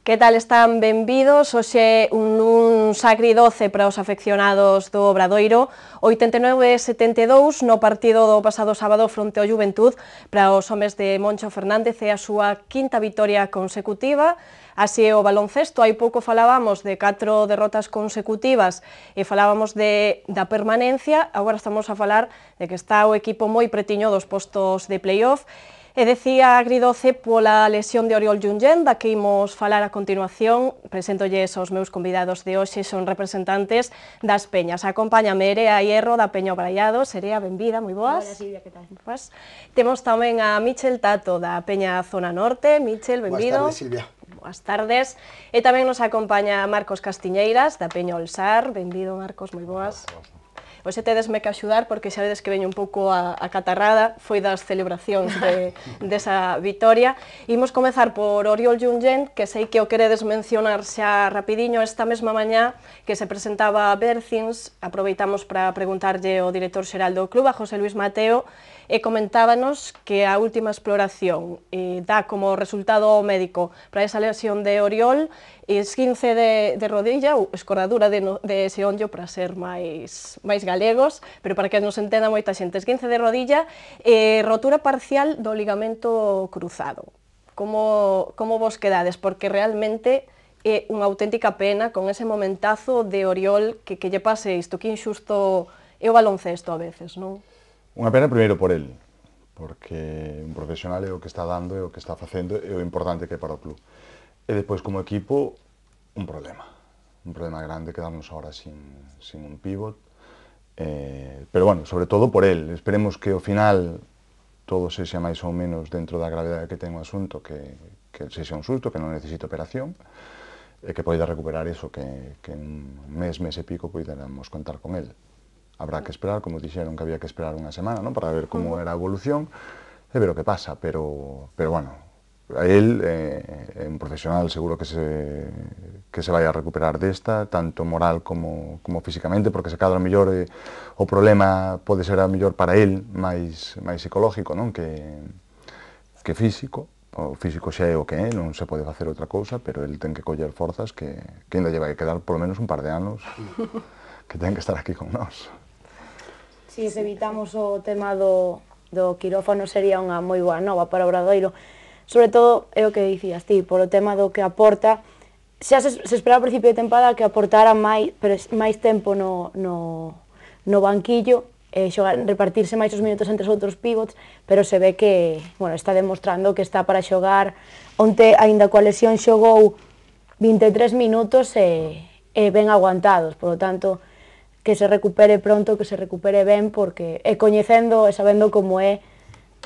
Que tal están? Benvidos. Hoxe un agridoce para os afeccionados do Obradoiro, 89-72 no partido do pasado sábado fronte ao Juventud para os homes de Moncho Fernández e a súa quinta vitoria consecutiva. Así é o baloncesto, hai pouco falábamos de 4 derrotas consecutivas e falábamos da permanencia, agora estamos a falar de que está o equipo moi pretiño dos postos de playoff. E decía agridoce pola lesión de Oriol Junyen, da que imos falar a continuación. Presentolles aos meus convidados de hoxe, son representantes das peñas. Acompáñame Erea Hierro da Peña Obrallados. Erea, benvida, moi boas. Hola Silvia, que tal? Pues, temos tamén a Michel Tato da Peña Zona Norte. Michel, benvido. Boas tardes, Silvia. Boas tardes. E tamén nos acompaña Marcos Castiñeiras da Peña Olsar. Benvido, Marcos, moi boas. Hoxe tedesme que axudar porque xa vedes que veño un pouco a catarrada, foi das celebracións desa vitoria. Imos comezar por Oriol Junyen, que sei que o queredes mencionar xa rapidiño esta mesma mañá, que se presentaba a Bercins. Aproveitamos para preguntarlle ao director xeral do club, a José Luis Mateo, e comentábanos que a última exploración dá como resultado médico para esa lesión de Oriol esguince de rodilla ou escorradura de xeonllo para ser máis galegos, pero para que nos entenda moita xente, esguince de rodilla e rotura parcial do ligamento cruzado. Como vos quedades? Porque realmente é unha auténtica pena con ese momentazo de Oriol que lle pase isto, que inxusto é o baloncesto a veces, non? Unha pena primeiro por el, porque un profesional é o que está dando e o que está facendo e o importante que é para o club. E depois, como equipo, un problema grande, quedarnos ahora sin un pivot. Pero, bueno, sobre todo por el. Esperemos que ao final todo sexa máis ou menos dentro da gravedade que ten o asunto, que sexa un susto, que non necesite operación, e que poida recuperar iso, que en un mes e pico poidéramos contar con el. Habrá que esperar, como dixeron que había que esperar unha semana, ¿no?, para ver como era a evolución e ver o que pasa, pero bueno, a él é un profesional, seguro que se vai a recuperar desta, tanto moral como físicamente, porque se cadra mellor o problema pode ser a mellor para él máis psicológico, non, que físico. O físico xa é o que é, non se pode facer outra cousa, pero el ten que coller forzas que ainda lle vai quedar polo menos un par de anos que ten que estar aquí con nós. Si evitamos o tema do quirófano sería unha moi boa nova para o Obradoiro. Sobre todo, é o que dicías ti, polo tema do que aporta. Xa se esperaba ao principio de tempada que aportara máis tempo no banquillo, repartirse máis os minutos entre os outros pivots, pero se ve que está demostrando que está para xogar. Onte, aínda coa lesión, xogou 23 minutos e ben aguantados, polo tanto, que se recupere pronto, que se recupere ben, porque coñecendo e sabendo como é,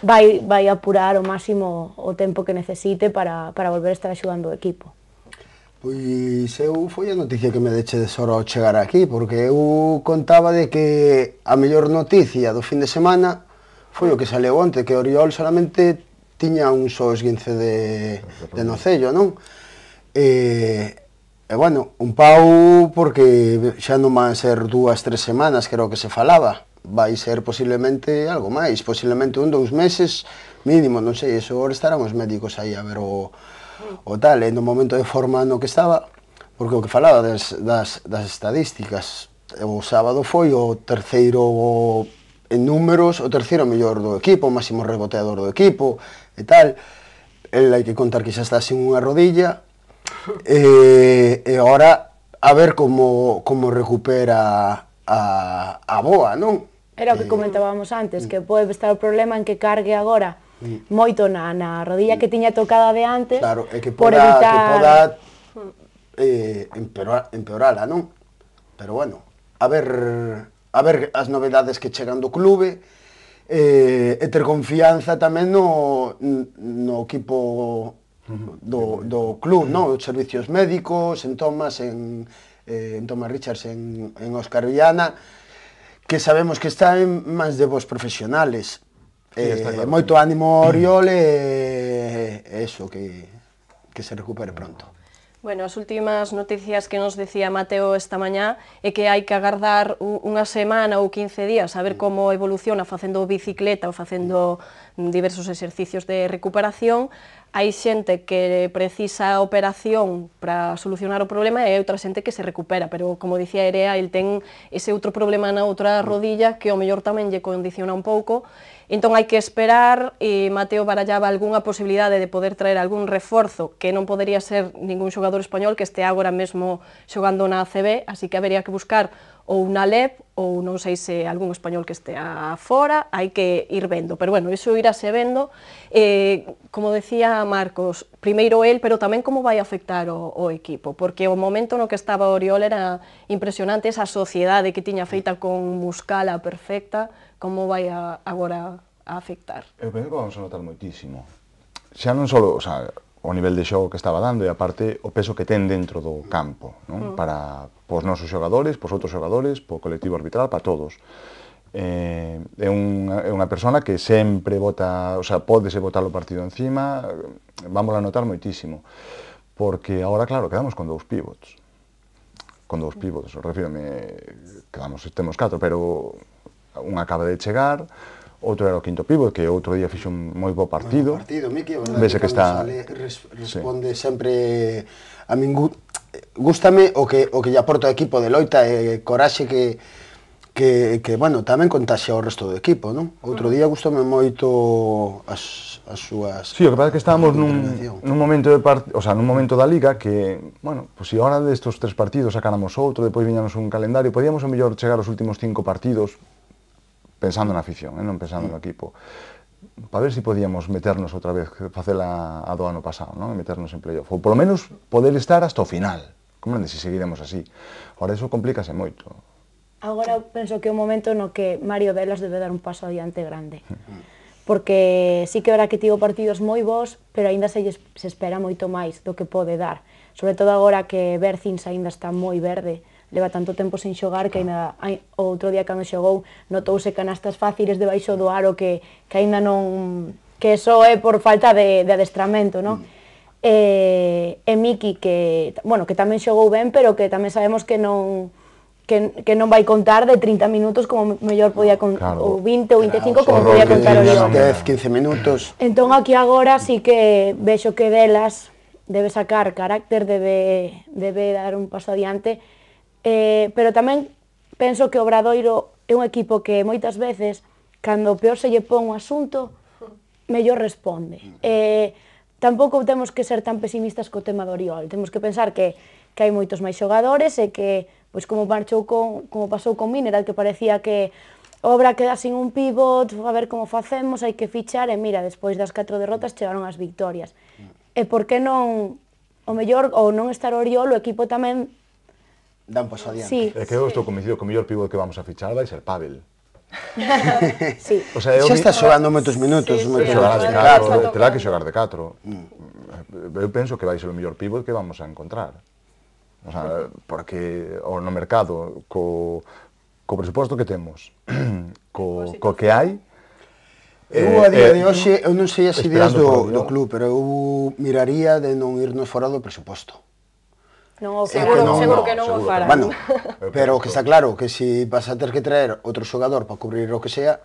vai apurar o máximo o tempo que necesite para volver a estar axudando o equipo. Pois foi a noticia que me dechedes ahora ao chegar aquí, porque eu contaba de que a mellor noticia do fin de semana foi o que saleu onte, que Oriol solamente tiña un só esguince de nocello, non? E, bueno, un pau porque xa non van ser 2-3 semanas, que era o que se falaba. Vai ser posiblemente algo máis, posiblemente 1-2 meses mínimo, non sei, eso agora estarán os médicos aí a ver o tal, e no momento de forma no que estaba, porque o que falaba das estadísticas, o sábado foi o terceiro en números, o terceiro mellor do equipo, o máximo reboteador do equipo e tal. El hai que contar que xa está sin unha rodilla, e agora a ver como recupera a boa, non? Era o que comentábamos antes, que pode estar o problema en que cargue agora moito na rodilla que tiña tocada de antes, claro, e que por poda empeorala, non? Pero bueno, a ver as novedades que chegan do clube, e ter confianza tamén no equipo do club, non? Os servicios médicos, en Tomás Richards, en Óscar Viana, que sabemos que está en mans de vos profesionales. Moito ánimo Oriol e eso, que se recupere pronto. Bueno, as últimas noticias que nos decía Mateo esta mañá é que hai que agardar unha semana ou 15 días a ver como evoluciona facendo bicicleta ou facendo diversos exercicios de recuperación. Hai xente que precisa a operación para solucionar o problema e hai outra xente que se recupera, pero como dicía Erea, el ten ese outro problema na outra rodilla que ao mellor tamén lle condiciona un pouco. Entón hai que esperar, e Mateo barallaba algunha posibilidade de poder traer algún reforzo que non podería ser ningún xogador español que este agora mesmo xogando na ACB, así que habería que buscar ou na LEP ou non sei se algún español que estea fora, hai que ir vendo, pero bueno, iso irase vendo. Como decía Marcos, primeiro el, pero tamén como vai afectar o equipo, porque o momento no que estaba Oriol era impresionante, esa sociedade que tiña feita con Muscala perfecta, como vai agora a afectar? Eu penso que vamos a notar moitísimo. Xa non só, o nivel de xogo que estaba dando e aparte o peso que ten dentro do campo, non? Para os nosos xogadores, pos outros xogadores, po colectivo arbitral, para todos. É unha persona que sempre bota, pódese botar o partido encima, vamos a notar moitísimo. Porque agora, claro, quedamos con dous pivots. Con dous pivots, refírome, temos 4, pero un acaba de chegar, outro era o quinto pívot, que outro día fixo un moi bo partido. Miki, vese que está... responde sempre... A min gústame o que lle aporta o equipo de loita e coraxe que bueno, tamén contaxia o resto do equipo, non? Outro día gustoume moito as súas... Sí, o que pasa é que estábamos nun momento nun momento da Liga que, bueno, se agora destos 3 partidos sacáramos outro, depois viñamos un calendario, podíamos ao mellor chegar aos últimos 5 partidos pensando na afición, non pensando no equipo, para ver se podíamos meternos outra vez, facela a do ano pasado, non? Meternos en playoff, ou polo menos poder estar hasta o final, como se seguiremos así. Ahora, iso complícase moito. Agora penso que é un momento no que Mario Velas debe dar un paso adiante grande, porque sí que verá que tivo partidos moi bons, pero aínda se espera moito máis do que pode dar, sobre todo agora que Bercins aínda está moi verde, leva tanto tempo sen xogar que aínda outro día cando xogou notouse canastas fáciles debaixo do aro que aínda non, que só é por falta de adestramento, non? E Miki que tamén xogou ben, pero que tamén sabemos que non vai contar de 30 minutos como mellor podía contar, ou 20 ou 25 como podía contar o Lyon. 10, 15 minutos. Entón aquí agora sí que vexo que delas debe sacar carácter, debe dar un paso adiante. Pero tamén penso que o Obradoiro é un equipo que moitas veces, cando peor se lle pon o asunto, mellor responde. Tampouco temos que ser tan pesimistas co tema do Oriol, temos que pensar que hai moitos máis xogadores e que, pois como pasou con Mineral, que parecía que o Obra queda sin un pivot, a ver como facemos, hai que fichar, e mira, despois das 4 derrotas chegaron as victorias. E por que non, o mellor, ou non estar Oriol, o equipo tamén dá un paso adiante. Sí. É que eu estou convencido que o mellor pívot que vamos a fichar vai ser Pavel. Sí. Xa está xogando moitos minutos. Terá que xogar de 4. Eu penso que vai ser o mellor pívot que vamos a encontrar. Porque no mercado, co presuposto que temos, co que hai... Eu a día de hoxe, eu non sei as ideas do club, pero eu miraría de non irnos fora do presuposto. Seguro que non o farán. Bueno, pero que está claro que se vas a ter que traer outro xogador para cubrir o que sea,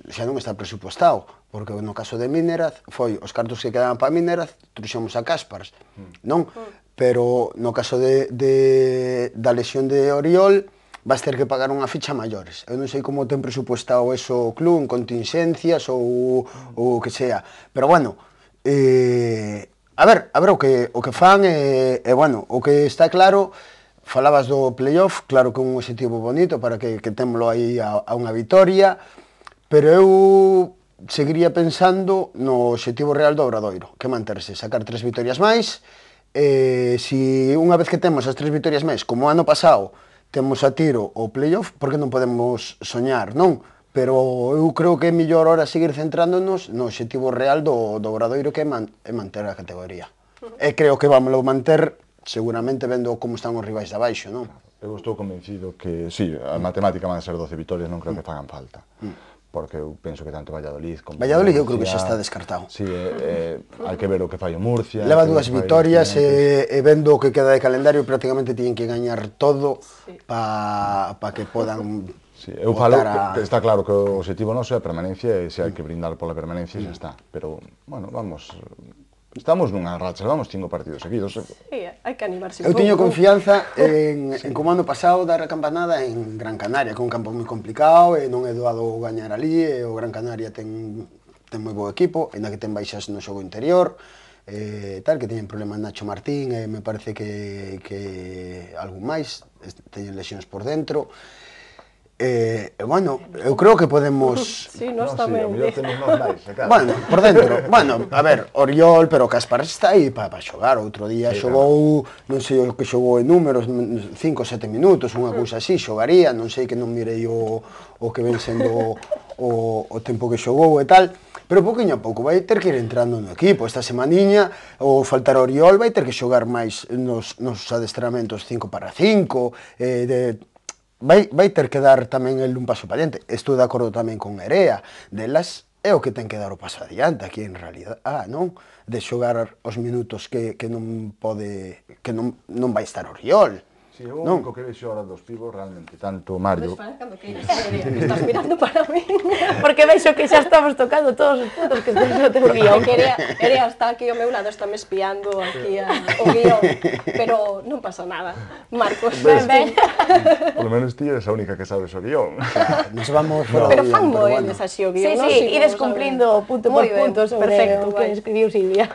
xa non está presupuestado, porque no caso de Mineraz foi os cartos que quedaban para Mineraz, trouxemos a Caspars, non? Pero no caso da lesión de Oriol, vas ter que pagar unha ficha maiores. Eu non sei como ten presupuestado eso o club, en contingencias ou o que sea, pero bueno, a ver o que fan e, bueno, o que está claro, falabas do playoff, claro que é un objetivo bonito para que témolo aí a unha vitoria, pero eu seguiría pensando no objetivo real do Obradoiro, que manterse, sacar 3 vitorias máis, se unha vez que temos as 3 vitorias máis, como ano pasado, temos a tiro o playoff, porque non podemos soñar, non? Pero eu creo que é mellor ahora seguir centrándonos no objetivo real do Obradoiro, que é manter a categoría. E creo que vamos a manter seguramente vendo como están os rivais de abaixo, non? Eu estou convencido que, sí, a matemática van a ser 12 vitorias, non creo que fagan falta. porque eu penso que tanto Valladolid como Valladolid eu creo que xa está descartado. Sí, hai que ver o que fai o Murcia. Leva dúas vitorias e vendo o que queda de calendario prácticamente tienen que gañar todo para que podan eu falo que está claro que o objetivo noso é a permanencia e se hai que brindar pola permanencia xa está, pero, bueno, vamos, estamos nunha racha, vamos 5 partidos seguidos. Sí, hai que animarse Eu un pouco. teño confianza en como ano pasado dar a campanada en Gran Canaria, que é un campo moi complicado e non é doado gañar ali, e o Gran Canaria ten moi bo equipo, ainda que ten baixas no xogo interior, tal, que teñen problemas Nacho Martín, e me parece que algún máis, teñen lesións por dentro. Bueno, eu creo que podemos... Sí, nós tamén. Bueno, por dentro. Bueno, a ver, Oriol, pero Caspar está aí para xogar. Outro día xogou, non sei o que xogou en números, 5 ou 7 minutos, unha cousa así, xogaría, non sei que non mirei o que ven sendo o tempo que xogou e tal, pero pouquinho a pouco vai ter que ir entrando no equipo. Esta semaniña, o faltar Oriol, vai ter que xogar máis nos adestramentos 5 para 5, vai ter que dar tamén el un paso para diante. Estou de acordo tamén con Nerea, delas é o que ten que dar o paso adiante aquí en realidad, non? De xogar os minutos que non pode, que non vai estar Oriol. Si, o único que vexo ahora dos pibos realmente, tanto Mario... Estás mirando para mí. Porque vexo que xa estamos tocando todos os puntos que estamos no teu guión. Erea está aquí ao meu lado, está me espiando aquí o guión, pero non pasa nada. Marcos, ben. Por lo menos ti eres a única que sabes o guión. Nos vamos pero fan moedes así o guión, non? Sí, ides cumplindo punto por punto sobre o que escribiu Silvia.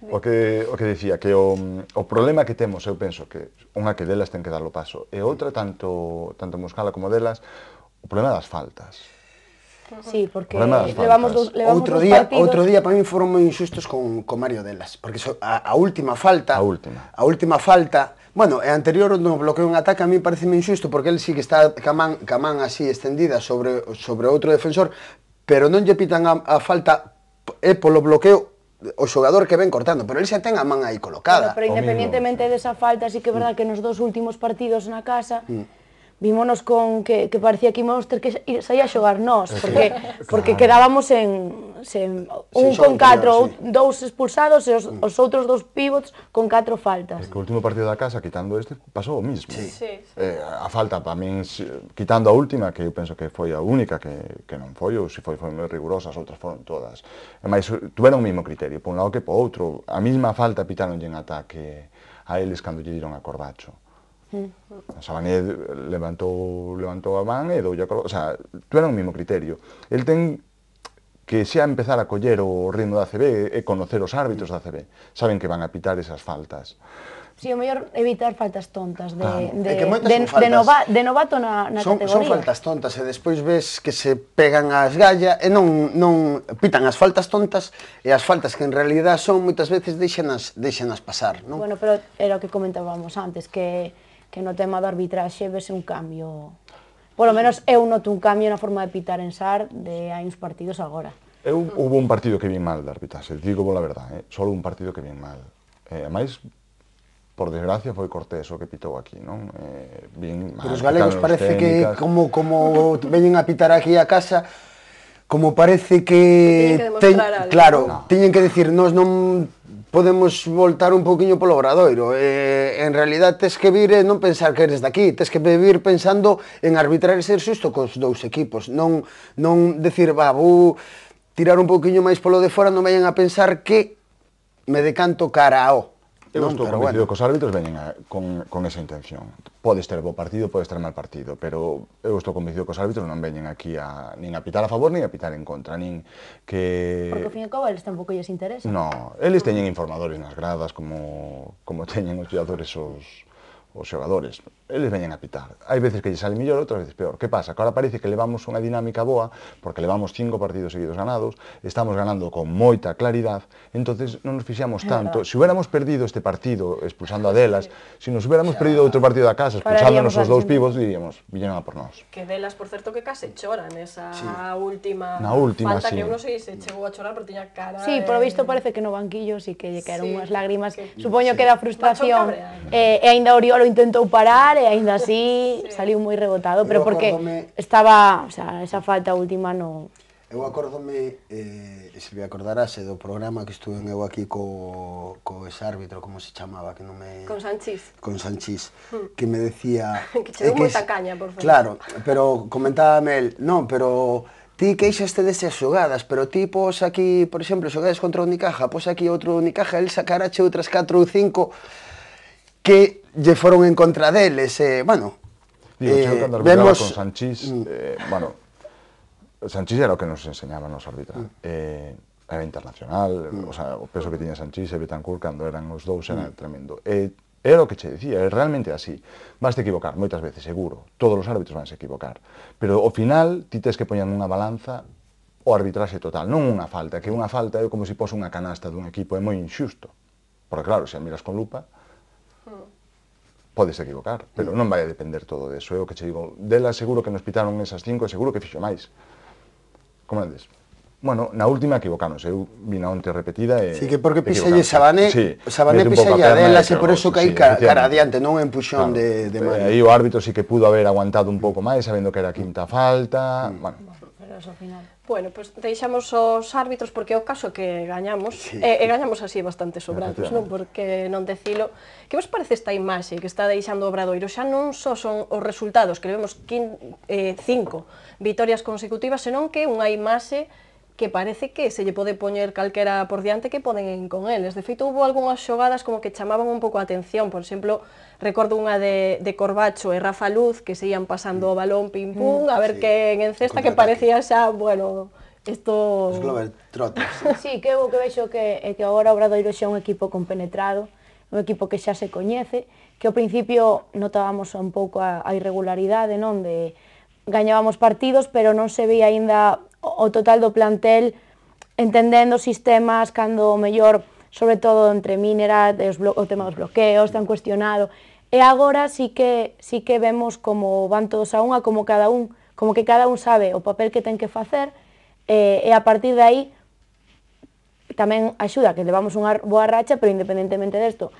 O que dicía, que o problema que temos, eu penso que unha que delas ten que dar o paso, e outra, tanto Muscala como delas, o problema das faltas. Sí, porque levamos dos partidos... Outro día para mí foron moi injustos con Mario delas, porque a última falta... Bueno, e anterior no bloqueo en ataque a mí pareceme injusto, porque el sí que está ca man así extendida sobre outro defensor, pero non lle pitan a falta polo bloqueo o xogador que ven cortando, pero ele xa ten a man aí colocada. Pero independientemente desa falta, sí que é verdad que nos dos últimos partidos na casa vímonos con que parecía que íbamos ter que sair a xogar nós, porque quedábamos un con 4, dous expulsados e os outros dos pivots con 4 faltas. É que o último partido da casa, quitando este, pasou o mismo. A falta, para min, quitando a última, que eu penso que foi a única que non foi, ou se foi moi rigurosa, as outras foron todas. Mas tuveron o mesmo criterio, por un lado que por outro. A mesma falta pitaronlle en ataque a eles cando lle diron a Corbacho. Sabané levantou a man e doulle a Corbacho, o sea, tuveron o mesmo criterio. El ten que xa empezar a coller o ritmo da ACB e conocer os árbitros da ACB. Saben que van a pitar esas faltas. Si, o mellor evitar faltas tontas de novato na categoría. Son faltas tontas e despois ves que se pegan as gallas e non pitan as faltas tontas e as faltas que en realidad son moitas veces deixanas pasar, non? Bueno, pero era o que comentábamos antes, que no tema do arbitraxe vese un cambio. Polo menos eu noto un cambio na forma de pitar en SAR de hai uns partidos agora. Hubo un partido que vin mal de arbitraxe, digo la verdad, solo un partido que vin mal. Ademais, por desgracia, foi Cortés o que pitou aquí, non? Pero os galegos parece que, como veñen a pitar aquí a casa, como parece que... Claro, tiñen que decir, nós non podemos voltar un pouquiño polo Obradoiro. En realidad, tes que vir e non pensar que eres daqui, tes que vir pensando en arbitrar e ser xusto cos dous equipos, non decir, vou tirar un pouquiño máis polo de fora, non vayan a pensar que me decanto cara ao. Eu estou convencido que os árbitros veñen con esa intención. Podes ter bo partido, podes ter mal partido, pero eu estou convencido que os árbitros non veñen aquí nin a pitar a favor, nin a pitar en contra, nin que... Porque, ao fin e ao cabo, eles tampouco lles interesa. No, eles teñen informadores nas gradas, como teñen os xogadores os xogadores. Eles veñen a pitar. Hai veces que lle sale mellor, outras veces peor. Que pasa? Que ahora parece que levamos unha dinámica boa, porque levamos 5 partidos seguidos ganados, estamos ganando con moita claridade, entonces non nos fixamos tanto. Se hubiéramos perdido este partido expulsando a delas, se nos hubiéramos perdido outro partido da casa expulsándonos os dous pibos, diríamos, viñeron a por nós. Que delas, por certo, que case choran esa última falta, falta, que eu non sei se chegou a chorar, pero tiña cara... Sí, por lo visto parece que no banquillo sí que lle quedaron unhas lágrimas. Supoño que da frustración, e aínda Oriol intentou parar e aínda así saliu moi rebotado, pero porque estaba, o sea, esa falta última no... Eu acórdome, Silvia, acordarase do programa que estuve eu aquí co ese árbitro, como se chamaba, que non me... Con Sanchís. Con Sanchís, que me decía... Que che deu moita caña, por favor. Claro, pero comentábame el, non, pero ti queixaste desas xogadas, pero ti pos aquí, por exemplo, xogades contra o Unicaja, pos aquí outro Unicaja, el sacarache outras 4 ou 5 que lle foron en contra deles, bueno... Digo, cando arbitraba con Sanchís, bueno... Sanchís era o que nos enseñaba nos arbitrar. Era internacional, o sea, o peso que tiña Sanchís e Betancourt cando eran os dous era tremendo. Era o que che dicía, é realmente así. Vas te equivocar moitas veces, seguro. Todos os árbitros van se equivocar. Pero ao final, ti tes que poñer nunha balanza o arbitraxe total, non unha falta, que unha falta é como se pos unha canasta dun equipo, é moi inxusto. Porque claro, se a miras con lupa, podes equivocar, pero non vai a depender todo deso. É o que che digo, dela seguro que nos pitaron esas 5 e seguro que fixo máis. Como andes? Bueno, na última equivocamos, eu vi na onte repetida e... Sí, que porque piselle Sabané, Sabané piselle a delas e por eso caí cara adiante, non en puxón de mano. Aí o árbitro sí que pudo haber aguantado un pouco máis, sabendo que era a quinta falta, bueno. Pero eso ao final... Bueno, pois deixamos os árbitros porque é o caso que gañamos, e gañamos así bastante sobrados, non? Porque non decilo. Que vos parece esta imaxe que está deixando o Obradoiro? Xa non só son os resultados, que vemos 5 vitorias consecutivas, senón que unha imaxe que parece que se lle pode poñer calquera por diante que poden con eles. De feito, houve algunhas xogadas como que chamaban un pouco a atención. Por exemplo, recordo unha de Corbacho e Rafa Luz que se ian pasando o balón pim-pum, a ver quen encesta, que parecía xa, bueno, isto... Os Globetrotters. Sí, que o que vexo que agora o Obradoiro xa é un equipo compenetrado, un equipo que xa se coñece, que ao principio notábamos un pouco a irregularidade, non? De gañábamos partidos, pero non se veía aínda o total do plantel entendendo sistemas, cando o mellor, sobre todo entre Minerat, o tema dos bloqueos, tan cuestionado. E agora sí que vemos como van todos a unha, como que cada un sabe o papel que ten que facer, e a partir de aí tamén axuda que levamos unha boa racha, pero independentemente desto,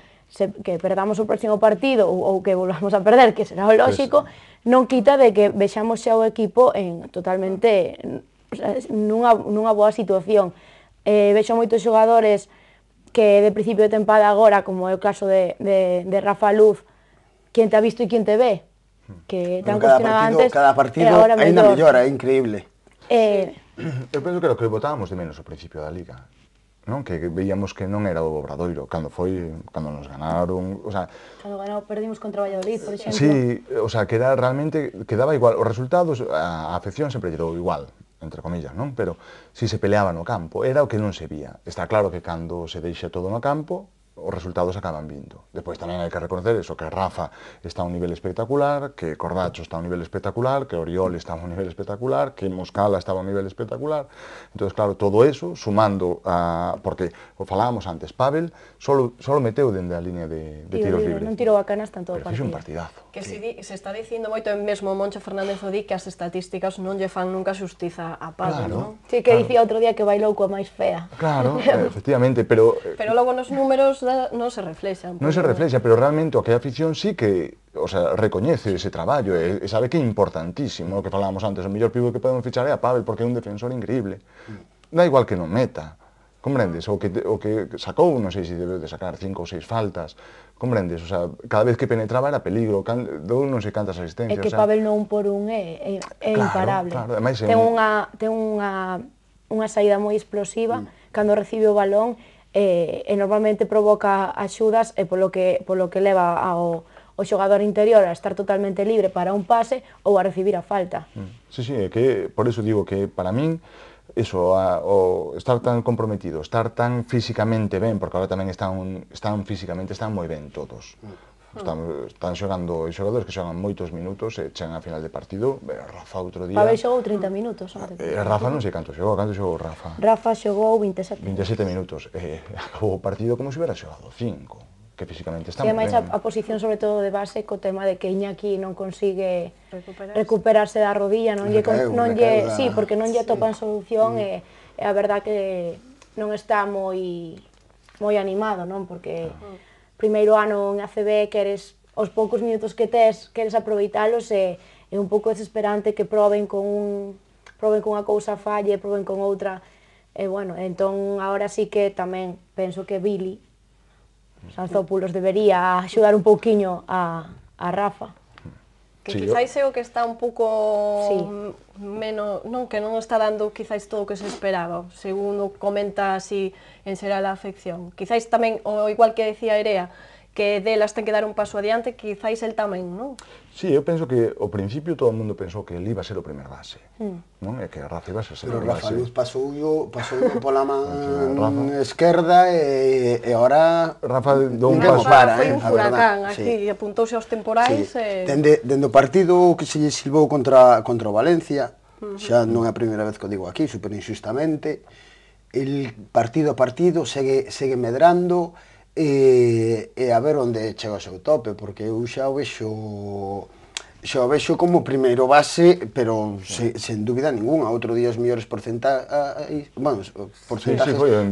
que perdamos o próximo partido ou que volvamos a perder, que será o lóxico, non quita de que vexamos xa o equipo en totalmente nunha boa situación. Vexo moitos xogadores que de principio de tempada agora, como é o caso de Rafa Luz, quen te ha visto e quen te ve, que tan cuestionado antes, cada partido ainda mellora, é increíble. Eu penso que era o que botábamos de menos ao principio da Liga, non? Que veíamos que non era o Obradoiro, cando nos ganaron, o sea... Cando perdimos contra Valladolid, por exemplo. Sí, o sea, que era realmente, que daba igual, os resultados, a afección sempre lle dou igual, entre comillas, non? Pero si se peleaba no campo, era o que non se vía. Está claro que cando se deixa todo no campo, os resultados acaban vindo. Depois tamén hai que reconocer eso, que Rafa está a un nivel espectacular, que Corbacho está a un nivel espectacular, que Oriol está a un nivel espectacular, que Moscala estaba a un nivel espectacular. Entonces, claro, todo eso, sumando a... Porque, o falábamos antes, Pavel solo meteu dende a línea de tiros libres. Non tirou a canasta en todo o partido. Pero fixe un partidazo. Que se está dicindo moito, mesmo Moncho Fernández o di, que as estatísticas non lle fan nunca xustiza a Pavel, non? Sí, que dicía outro día que bailou coa máis fea. Claro, efectivamente, pero... Pero logo nos números non se reflexan. Non se reflexa, pero realmente o que a afición sí que, o sea, recoñece ese traballo e sabe que é importantísimo, o que falábamos antes, o mellor pivo que podemos fichar é a Pavel porque é un defensor increíble. Da igual que non meta, comprendes? O que sacou, non sei se debe de sacar 5 ou 6 faltas, comprendes? O sea, cada vez que penetraba era peligro, dou non sei cantas asistencias. É que Pavel non por un é imparable. Claro, ten unha saída moi explosiva cando recibe o balón, e normalmente provoca axudas e polo que leva ao xogador interior a estar totalmente libre para un pase ou a recibir a falta. Sí, é que por eso digo que para min eso, o estar tan comprometido, estar tan físicamente ben, porque agora tamén están físicamente moi ben todos. Están xogando xogadores que xogan moitos minutos e chegan a final de partido. Rafa outro día... Pavel xogou 30 minutos. Rafa non sei canto xogou Rafa? Rafa xogou 27. 27 minutos. Acabou o partido como se hubiera xogado 5, que físicamente está moi ben. E máis a posición, sobre todo de base, co tema de que Iñaki non consigue recuperarse da rodilla, sí, porque non lle topan solución, e a verdad que non está moi animado, non? Porque primeiro ano en ACB queres os poucos minutos que tes, queres aproveitalos e é un pouco desesperante que proben cunha cousa falle, proben con outra, e bueno, entón agora sí que tamén penso que Billy Sanzópulos debería axudar un pouquiño a Rafa. Que quizáis é o que está un pouco menos, non, que non está dando quizáis todo o que se esperaba, segundo comenta así en xeral a afección. Quizáis tamén, o igual que decía Erea, que delas ten que dar un paso adiante, quizáis el tamén, non? Sí, eu penso que ao principio todo o mundo pensou que ele iba a ser o primer base, non? E que Rafa iba a ser o Pero primer Rafa base. Luz pasou pola man esquerda e agora Rafa dou un ninguén o paso. para, foi un a furacán verdad. aquí, apuntouse aos temporais e... Dende o partido que se lle silbou contra o Valencia, xa non é a primeira vez que o digo aquí, super injustamente, el partido a partido segue medrando e a ver onde chega o seu tope, porque eu xa o vexo como primeiro base, pero sen dúbida ninguna. Outro día os mellores porcentajes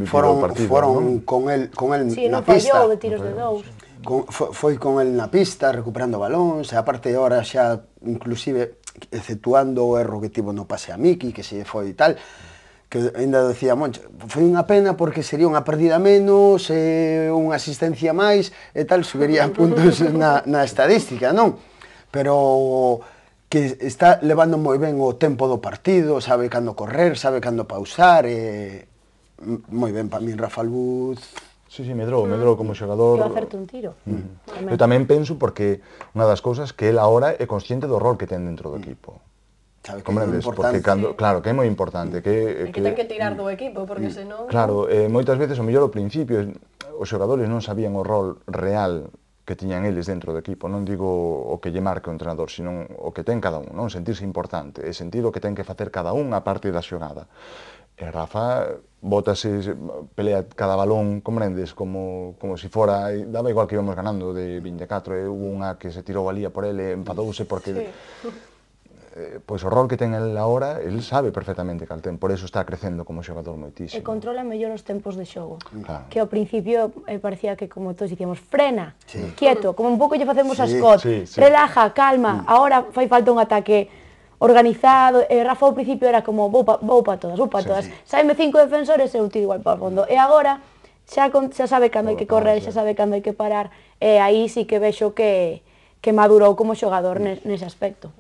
foron con el na pista. Fallou de tiros de dous. Foi con el na pista, recuperando balóns, e aparte ahora xa, inclusive, exceptuando o erro que tivo no pase a Miki, que se foi e tal, que ainda decía Moncho, foi unha pena porque sería unha perdida menos, unha asistencia máis, e tal, subiría puntos na estadística, non? Pero que está levando moi ben o tempo do partido, sabe cando correr, sabe cando pausar, moi ben, para min Rafa Luz... Sí, medrou como xogador. Que acerta un tiro. Eu tamén penso porque unha das cousas que el agora é consciente do rol que ten dentro do equipo. Sabe que Comprendes? Porque claro, que é moi importante que ten que tirar do equipo, porque senón... Claro, moitas veces, o mellor ao principio, os xogadores non sabían o rol real que tiñan eles dentro do equipo. Non digo o que lle marca o entrenador, sino o que ten cada un, non? Sentirse importante, e sentir o que ten que facer cada un a parte da xogada. E Rafa bótase, pelea cada balón, comprendes, como si fora, daba igual que íbamos ganando de 24, e hubo unha que se tirou ali a por ele, enfadouse porque... Pois o rol que ten el agora, el sabe perfectamente cal ten, por eso está crecendo como xogador moitísimo. E controla mellor os tempos de xogo. Claro. Que ao principio parecía que, como todos dicíamos, frena, quieto, como un pouco lle facemos a Scott, relaja, calma, agora fai falta un ataque organizado, e Rafa ao principio era como vou pa todas, saime 5 defensores e eu tiro igual para o fondo, e agora xa sabe cando hai que correr, xa sabe cando hai que parar, e aí sí que vexo que madurou como xogador nese aspecto.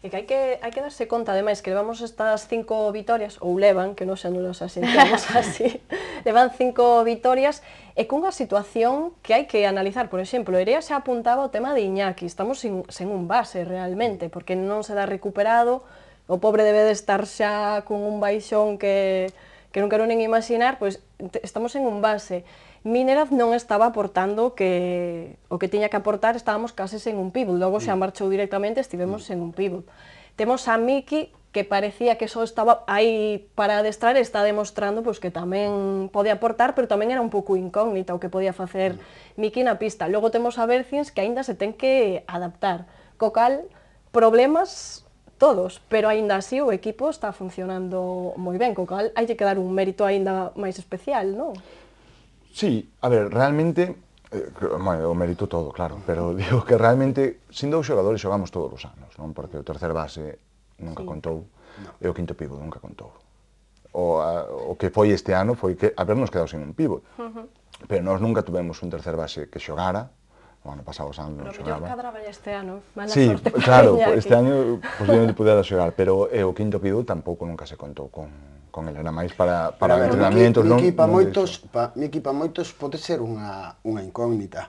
E que hai que darse conta, ademais, que levamos estas 5 vitorias, ou levan, que non xa non nos asentamos así, levan 5 vitorias, e cunha situación que hai que analizar. Por exemplo, Erea xa apuntaba o tema de Iñaki, estamos sen un base realmente, porque non se dá recuperado, o pobre debe de estar xa con un baixón que non quero nin imaginar, pois estamos en un base. Mineraz non estaba aportando o que tiña que aportar, estábamos case sen un pívot, logo xa marchou directamente, estivemos sen un pívot. Temos a Miki, que parecía que só estaba aí para adestrar, e está demostrando que tamén pode aportar, pero tamén era un pouco incógnita o que podía facer Miki na pista. Logo temos a Bercins, que aínda se ten que adaptar. Co cal, problemas todos, pero aínda así o equipo está funcionando moi ben, co cal hai que dar un mérito aínda máis especial, non? Sí, a ver, realmente, o mérito todo, claro, pero digo que realmente, sin dous xogadores xogamos todos os anos, non? Porque o tercer base nunca contou, e o quinto pívot nunca contou. O que foi este ano foi que habernos quedado sin un pívot, pero nós nunca tuvemos un tercer base que xogara, o ano pasado os anos non xogaba. Pero mellor cadraba este ano, mala Sí, sorte para claro, Iñaki. este ano posiblemente pudera xogar, pero o quinto pívot tampouco nunca se contou con el, era máis para entrenamientos, non? Mi equipa moitos pode ser unha incógnita,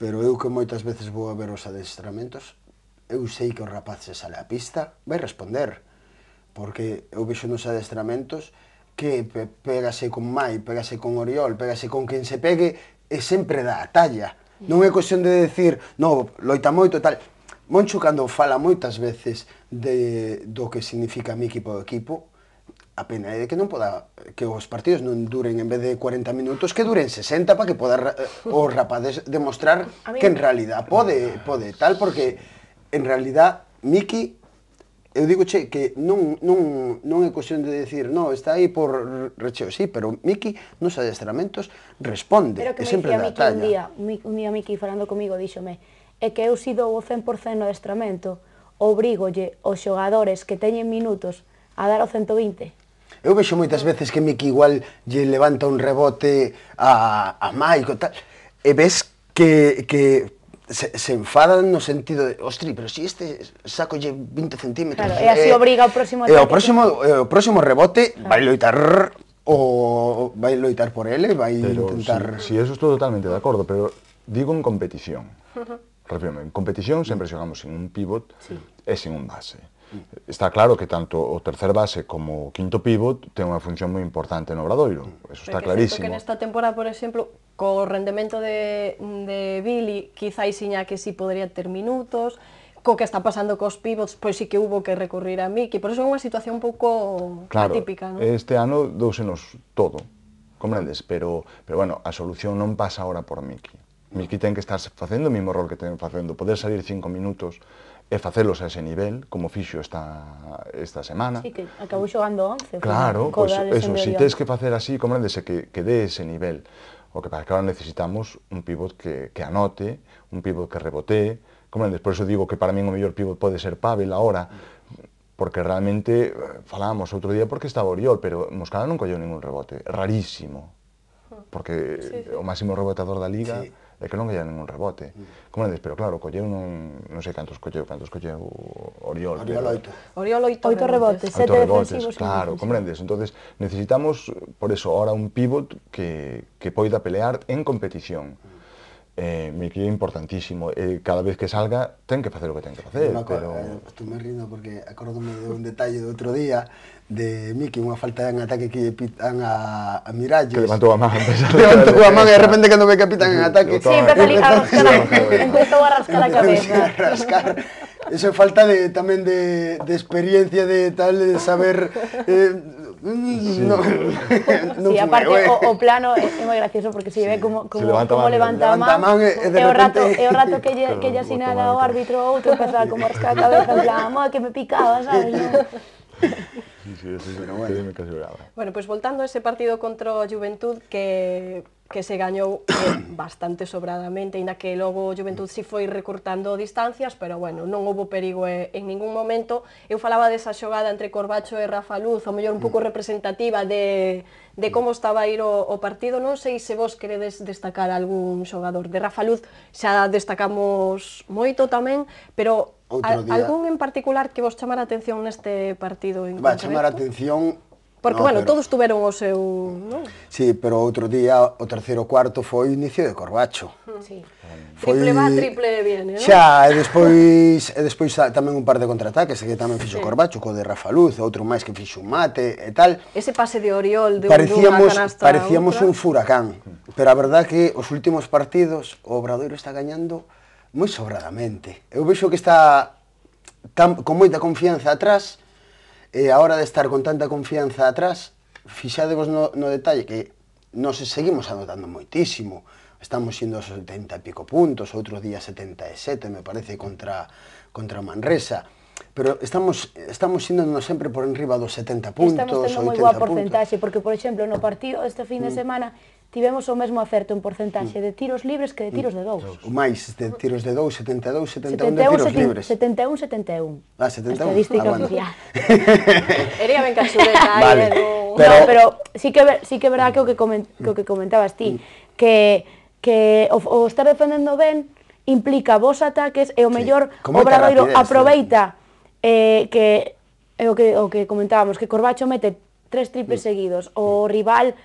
pero eu que moitas veces vou a ver os adestramentos, eu sei que o rapaz se sale á pista, vai responder, porque eu vexo nos adestramentos que pégase con Mai, pégase con Oriol, pégase con quen se pegue, e sempre dá a talla. Non é cuestión de decir, no, loita moito e tal. Moncho, cando fala moitas veces do que significa Miki para o equipo, a pena é que non poda, que os partidos non duren, en vez de 40 minutos, que duren 60 para que poda os rapaces demostrar que en realidad pode tal, porque en realidad Miki, eu digo que non é cuestión de decir, no, está aí por recheo, sí, pero Miki nos adestramentos responde, Pero que e me sempre dicía dá Miki talla. un día Miki falando comigo, díxome, é que eu si dou o 100% no adestramento, obrígolle os xogadores que teñen minutos a dar o 120. Eu vexo moitas veces que Miki igual lle levanta un rebote a Maico e tal, e ves que se enfadan no sentido de, ostri, pero si este sacolle 20 centímetros... Claro, e así obriga o próximo ataque. E o próximo rebote vai loitar por ele, vai intentar... Si eso estou totalmente de acordo, pero digo en competición. Refírome, en competición sempre xogamos sin un pivot e sin un base. Está claro que tanto o tercer base como o quinto pivot ten unha función moi importante no Obradoiro, eso está clarísimo. Que nesta temporada, por exemplo, co rendemento de Billy, quizáis iña que si podría ter minutos, co que está pasando cos pivots, pois sí que hubo que recurrir a Miki, por eso é unha situación un pouco atípica, non? Este ano dousenos todo, comprendes? Pero bueno, a solución non pasa ahora por Miki. Miki ten que estar facendo o mesmo rol que ten facendo, poder salir 5 minutos e facelos a ese nivel, como fixo esta semana. Sí, que acabou xogando 11. Claro, pois eso, si tens que facer así, compréndese que dé ese nivel. O que para que ahora necesitamos un pivot que anote, un pivot que rebotee, comprendes? Por eso digo que para min o mellor pivot pode ser Pavel ahora, porque realmente, falábamos outro día porque estaba Oriol, pero Moscada non colleu ningún rebote, rarísimo, porque o máximo rebotador da Liga é que non colleu ningún rebote. Comprendes? Pero claro, colleu non sei cantos colleu Oriol. Oriol 8 rebotes, 7 defensivos. Claro, comprendes? Entonces necesitamos, por eso, ahora un pivot que poida pelear en competición. Miki é importantísimo, cada vez que salga ten que facer o que ten que facer. Estou me rindo porque acordome de un detalle do outro día de Miki, unha falta en ataque que lle pitan a Miralles. Que levantou a man. Levantou a man e de repente cando me capitan en ataque... Sí, empezou a rascar a cabeza. Eso é falta tamén de experiencia, de tal, de saber... Sí, aparte o plano é moi gracioso porque se ve como levanta a man e o rato que lle asinala o árbitro ou outro empezar como a rascar a cabeza en plan, que me picaba, sabes? Bueno, pois voltando a ese partido contra o Juventud que se gañou bastante sobradamente, ainda que logo o Juventud si foi recortando distancias, pero bueno, non houbo perigo en ningún momento. Eu falaba desa xogada entre Corbacho e Rafa Luz, ao mellor un pouco representativa de como estaba a ir o partido. Non sei se vos queredes destacar algún xogador. De Rafa Luz xa destacamos moito tamén, pero algún en particular que vos chamara a atención neste partido en concreto? Va chamar a atención... Porque, bueno, todos tuveron o seu... Sí, pero outro día, o terceiro cuarto foi o inicio de Corbacho. Sí. Triple va, triple viene, non? Xa, e despois tamén un par de contraataques que tamén fixo Corbacho, co de Rafa Luz, outro máis que fixo un mate e tal. Ese pase de Oriol de unha canasta a outra. Parecíamos un furacán, pero a verdad que os últimos partidos o Obradoiro está gañando moi sobradamente. Eu vexo que está con moita confianza atrás, e a hora de estar con tanta confianza atrás, fixadevos no detalle que nos seguimos anotando moitísimo. Estamos indo aos 70 e pico puntos, outro día 77, me parece, contra Manresa. Pero estamos indo sempre por enriba dos 70 puntos, 80 puntos. Estamos tendo moi boa porcentaxe, porque, por exemplo, no partido deste fin de semana tivemos o mesmo acerto en porcentaxe de tiros libres que de tiros de dous. O máis de tiros de dous, 72, 71 de tiros libres. 71. Ah, 71? Estadística oficial. Ería ben cachuleta aí, pero sí que é verdad que o que comentabas ti, que o estar defendendo ben implica vos ataques e o mellor o Obradoiro aproveita que é o que comentábamos, que Corbacho mete 3 triples seguidos, o rival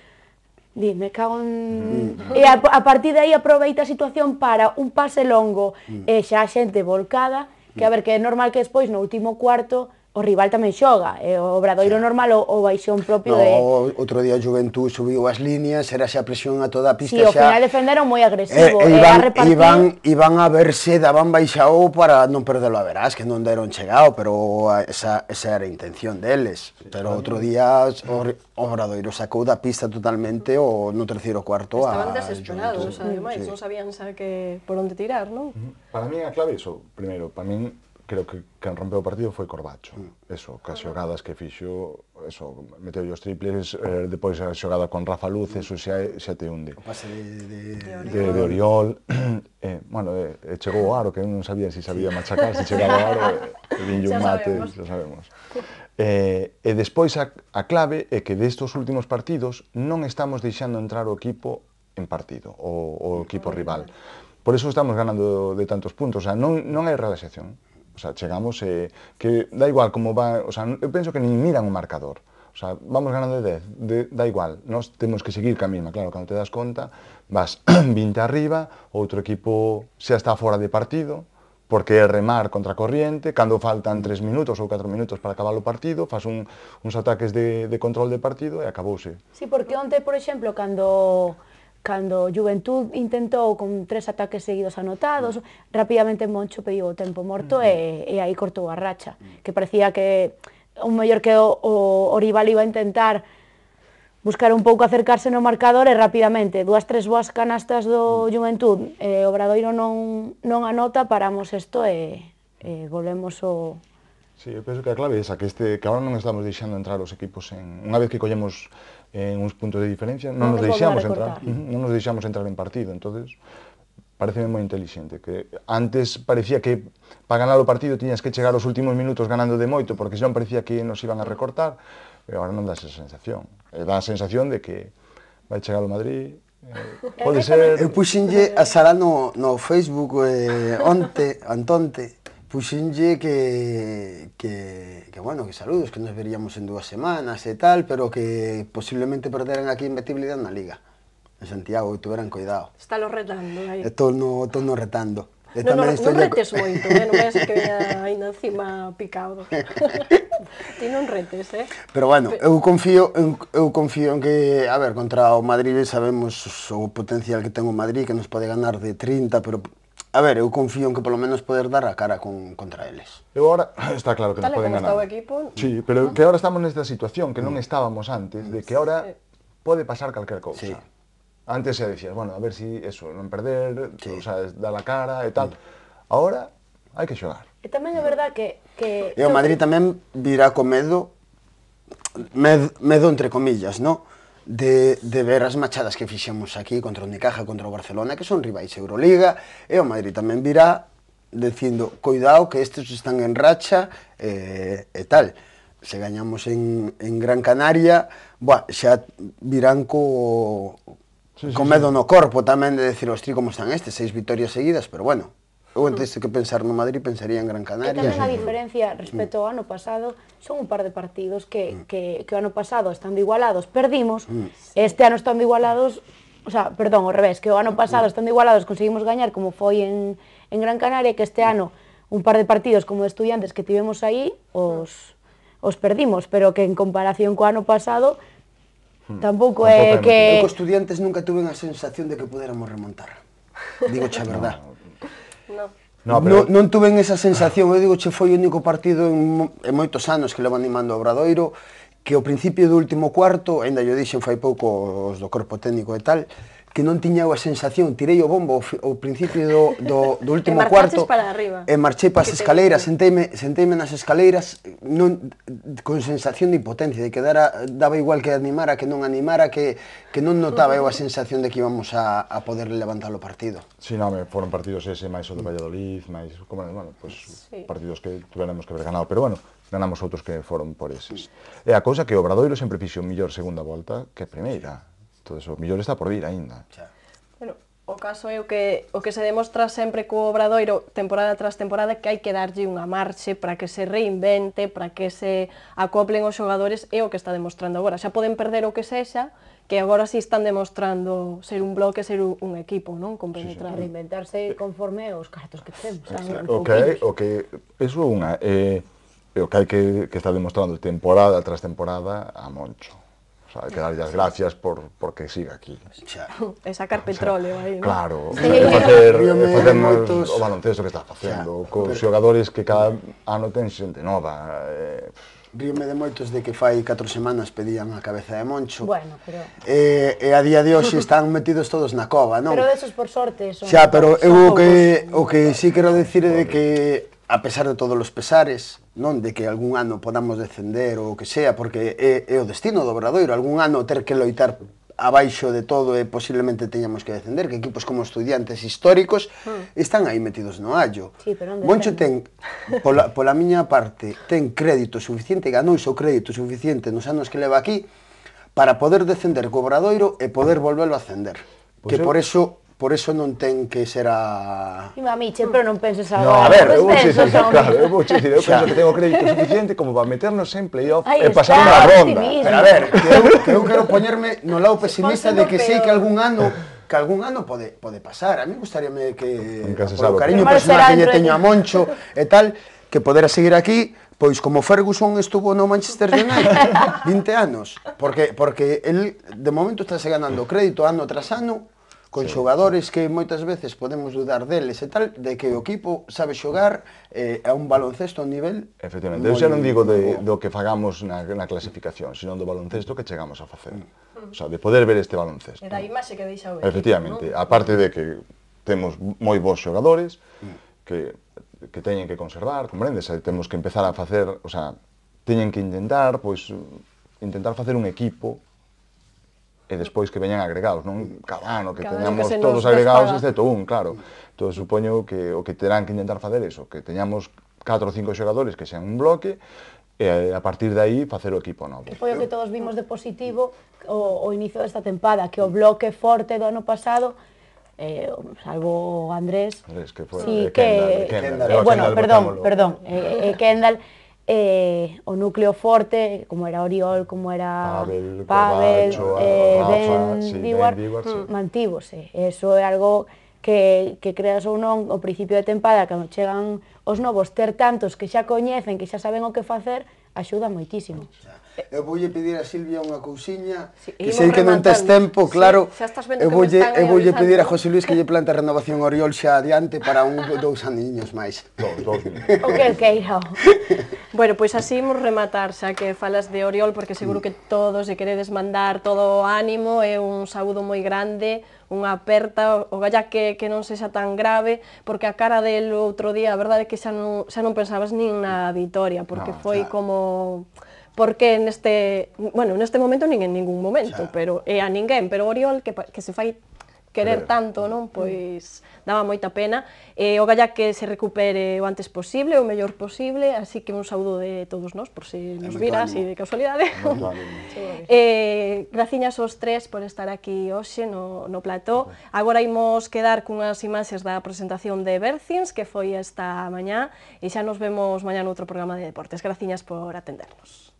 me cago en... E a partir de aí aproveita a situación para un pase longo e xa a xente volcada, que a ver, que é normal que despois no último cuarto o rival tamén xoga, e o Obradoiro normal o baixón propio de... Outro día a Juventud subiu as líneas, era xa presión a toda a pista xa... Si, ao final defenderon moi agresivo, a repartir... Iban a verse, daban baixao para non perderlo a verás, que non deron chegado, pero esa era a intención deles. Pero outro día o Obradoiro sacou da pista totalmente no terceiro cuarto a... Estaban desesperados, ademais, non sabían xa por onde tirar, non? Para mí a clave iso, primeiro, para min creo que quen rompeu o partido foi Corbacho. Eso, cas xogadas que fixo, eso, meteu os triples, depois a xogada con Rafa Luz, eso xa te hunde. O pase De Oriol, bueno, chegou o aro, que eu non sabía se sabía machacar, se chegaba o aro, vinlle un mate, xa sabemos. E despois a clave é que destos últimos partidos non estamos deixando entrar o equipo en partido, o equipo rival. Por eso estamos ganando de tantos puntos, o sea, non hai relaxación. O sea, chegamos que da igual como va, o sea, eu penso que nin miran o marcador. O sea, vamos ganando de 10, da igual, nós temos que seguir ca mesma, claro, cando te das conta, vas 20 arriba, outro equipo xa está fora de partido, porque é remar contra a corriente, cando faltan 3 minutos ou 4 minutos para acabar o partido, faz uns ataques de control de partido e acabouse. Sí, porque onte, por exemplo, cando Juventud intentou con 3 ataques seguidos anotados, rapidamente Moncho pediu o tempo morto e aí cortou a racha, que parecía que o mellor que o rival iba a intentar buscar un pouco acercarse no marcador e rapidamente, 2-3 boas canastas do Juventud, o Obradoiro non anota, paramos isto e volvemos o... Sí, eu penso que a clave é esa, que agora non estamos deixando entrar os equipos unha vez que collemos uns puntos de diferencia, non nos deixamos entrar en partido, entonces pareceme moi inteligente, que antes parecía que para ganar o partido tiñas que chegar os últimos minutos ganando de moito, porque senón parecía que nos iban a recortar, e agora non dá esa sensación, dá a sensación de que vai chegar o Madrid, pode ser... Eu puxenlle a Sara no Facebook antonte, puxenlle que bueno, que saludos, que nos veríamos en 2 semanas e tal, pero que posiblemente perderan aquí invencibilidade na Liga, en Santiago, e tuveran cuidado. Está lo retando aí. Estou no retando. Non retes moito, non vai a ser que veña ainda encima picado. Ti non retes, Pero bueno, eu confío en que, a ver, contra o Madrid sabemos o potencial que ten o Madrid, que nos pode ganar de 30, pero a ver, eu confío en que polo menos poder dar a cara contra eles. Eu agora, está claro que nos poden ganar. Tal como está o equipo... Sí, pero que agora estamos nesta situación que non estábamos antes, de que agora pode pasar calquer cousa. Antes xa decías, bueno, a ver si eso, non perder, o sea, dar a cara e tal. Agora hai que xogar. E tamén é verdad que... E o Madrid tamén virá co medo entre comillas, ¿no? De ver as machadas que fixemos aquí contra o Unicaja, contra o Barcelona, que son rivais Euroliga, e o Madrid tamén virá dicindo, cuidado que estes están en racha e tal. Se gañamos en Gran Canaria, xa virán co medo no corpo tamén de decir, hostia, como están estes, 6 vitorias seguidas, pero bueno, eu antes de que pensar no Madrid pensaría en Gran Canaria. E tamén a diferencia respecto ao ano pasado son un par de partidos que o ano pasado estando igualados perdimos, este ano estando igualados, o sea, perdón, ao revés, que o ano pasado estando igualados conseguimos gañar como foi en Gran Canaria, que este ano un par de partidos como de Estudiantes que tivemos aí os perdimos, pero que en comparación co ano pasado tampouco é que... Eu co Estudiantes nunca tuve a sensación de que puderamos remontar. Digo xa verdad. Non tuve esa sensación, eu digo che foi o único partido en moitos anos que levo animando o Obradoiro, que ao principio do último cuarto, ainda yo dixen fai pouco os do corpo técnico e tal, que non tiña a sensación, tirei o bombo ao principio do último cuarto e marchei para as escaleiras, senteime nas escaleiras con sensación de impotencia, de que daba igual que animara, que non animara, que non notaba eu a sensación de que íbamos a poder levantar o partido. Si, non, foron partidos ese, máis o de Valladolid, máis, bueno, pues partidos que tuveramos que haber ganado, pero bueno, ganamos outros que foron por eses. E a cousa que o Obradoiro sempre fixo mellor segunda volta que a primeira. Todo eso, o mellor está por vir aínda. Bueno, o caso é o que se demostra sempre co Obradoiro, temporada tras temporada, que hai que darlle unha marche para que se reinvente, para que se acoplen os xogadores, é o que está demostrando agora. Xa poden perder o que sexa, que agora sí están demostrando ser un bloque, ser un equipo, non? Compenetrado. Reinventarse conforme os cartos que temos. O que eso é unha, o que hai que está demostrando temporada tras temporada a Moncho. O sea, hai que darlle as gracias porque siga aquí. E sacar petróleo aí, non? Claro, facer o baloncesto que está facendo, cos xogadores que cada ano ten xente nova. Ríome de moitos de que fai 4 semanas pedían a cabeza de Moncho. Bueno, pero... E a día de hoxe están metidos todos na cova, non? Pero desos por sorte son... Xa, pero eu o que sí quero dicir é de que a pesar de todos os pesares, non de que algún ano podamos descender ou o que sea, porque é o destino do Obradoiro, algún ano ter que loitar abaixo de todo e posiblemente teñamos que descender, que equipos como Estudiantes históricos están aí metidos no allo. Sí, pero onde Moncho ten, pola miña parte, ten crédito suficiente, ganou o crédito suficiente nos anos que leva aquí para poder descender co Obradoiro e poder volverlo a ascender. Pois Que por eso non ten que ser a... Dime a Michel, pero non penses No, agora. a ver, eu non vou penses, dicir, home. claro, eu vou dicir, eu penso que tengo crédito suficiente como para meternos en playoff Aí e pasar está, unha ronda. optimismo. Pero a ver, que eu quero poñerme no lado pesimista de que sei que algún ano pode pasar. A mí gustaríame que, Nunca se polo sabe. cariño Pero personal será que lle dentro de teño a Moncho e tal, que podera seguir aquí, pois como Ferguson estuvo no Manchester United 20 anos, porque el de momento está ganando crédito ano tras ano, con xogadores que moitas veces podemos dudar deles e tal, de que o equipo sabe xogar a un baloncesto a un nivel... Efectivamente, eu xa non digo do que fagamos na clasificación, sino do baloncesto que chegamos a facer. O sea, de poder ver este baloncesto. E da imaxe que deixa o equipo, Efectivamente, aparte de que temos moi bons xogadores que teñen que conservar, comprendes? Temos que empezar a facer, o sea, teñen que intentar, pois, intentar facer un equipo e despois que veñan agregados, non cada ano que Cada ano teñamos que se todos nos agregados, desfaga. excepto un, claro. Entón, supoño que o que terán que intentar facer é iso, que teñamos 4 ou 5 xogadores que sean un bloque e a partir de aí facer o equipo novo. Foi o que todos vimos de positivo o inicio desta tempada, que o bloque forte do ano pasado, salvo Andrés, Que foi sí, Kendall. bueno, Kendall, perdón, Kendall, o núcleo forte, como era Oriol, como era Pavel, Pavel, Rafa, Ben sí, Dewar, Ben Dewar, sí. mantívose. Eso é algo que creas ou non, ao principio de tempada, cando chegan os novos, ter tantos que xa coñecen, que xa saben o que facer, axuda moitísimo. Eu voulle pedir a Silvia unha cousiña, Sí, que imos sei que non tes rematando. tempo, claro. Sí, xa estás vendo Eu que me están aí voulle pedir a avisando. José Luis que lle plante a renovación Oriol xa adiante para dous aniños máis. Dos. O que queira. Bueno, pois así imos rematar, xa que falas de Oriol, porque seguro que todos lle queredes mandar todo o ánimo e un saúdo moi grande, unha aperta, o galla que non sexa tan grave, porque a cara del outro día, a verdade é que xa non pensabas nin na vitoria, porque No, foi xa. como... Porque neste momento nin en ningún momento, Xa. pero a ninguén, pero Oriol que se fai querer tanto, non? Pois daba moita pena. O galla que se recupere o antes posible, o mellor posible, así que un saúdo de todos nós, por se nos moito vira ánimo. así de casualidade. Moito ánimo. Graciñas aos tres por estar aquí hoxe no plató. Agora imos quedar cunhas imaxes da presentación de Bercins, que foi esta mañá, e xa nos vemos mañá noutro programa de deportes. Graciñas por atendernos.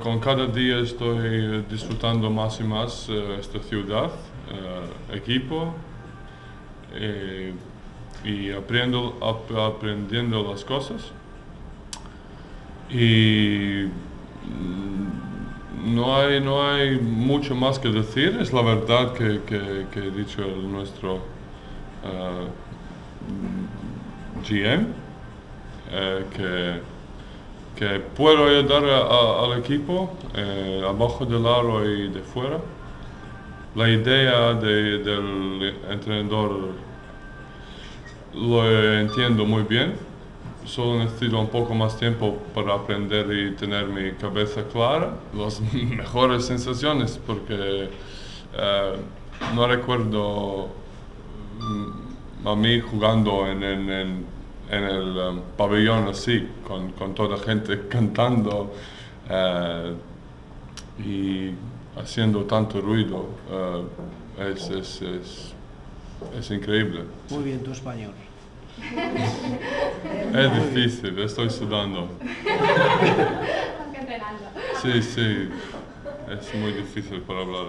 Con cada día estoy disfrutando más y más esta ciudad, equipo, y aprendiendo las cosas. Y no hay mucho más que decir, es la verdad que he dicho nuestro GM, que puedo ayudar al equipo abajo del aro y de fuera. La idea del entrenador lo entiendo muy bien, solo necesito un poco más tiempo para aprender y tener mi cabeza clara. Las mejores sensaciones, porque no recuerdo a mí jugando en el pabellón así, con toda la gente cantando y haciendo tanto ruido. Es increíble. Muy bien tu español. Es difícil, estoy sudando. Sí, es muy difícil para hablar,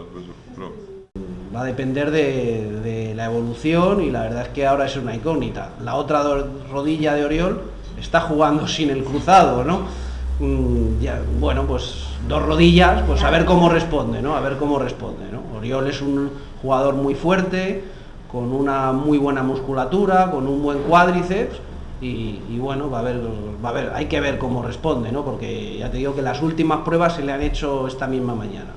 pero Va a depender de la evolución y la verdad es que ahora es una incógnita. La otra rodilla de Oriol está jugando sin el cruzado, ¿no? Bueno, pues dos rodillas, pues a ver cómo responde, ¿no? A ver cómo responde, ¿no? Oriol es un jugador muy fuerte, con una muy buena musculatura, con un buen cuádriceps y bueno, va a haber, hay que ver cómo responde, ¿no? Porque ya te digo que las últimas pruebas se le han hecho esta misma mañana.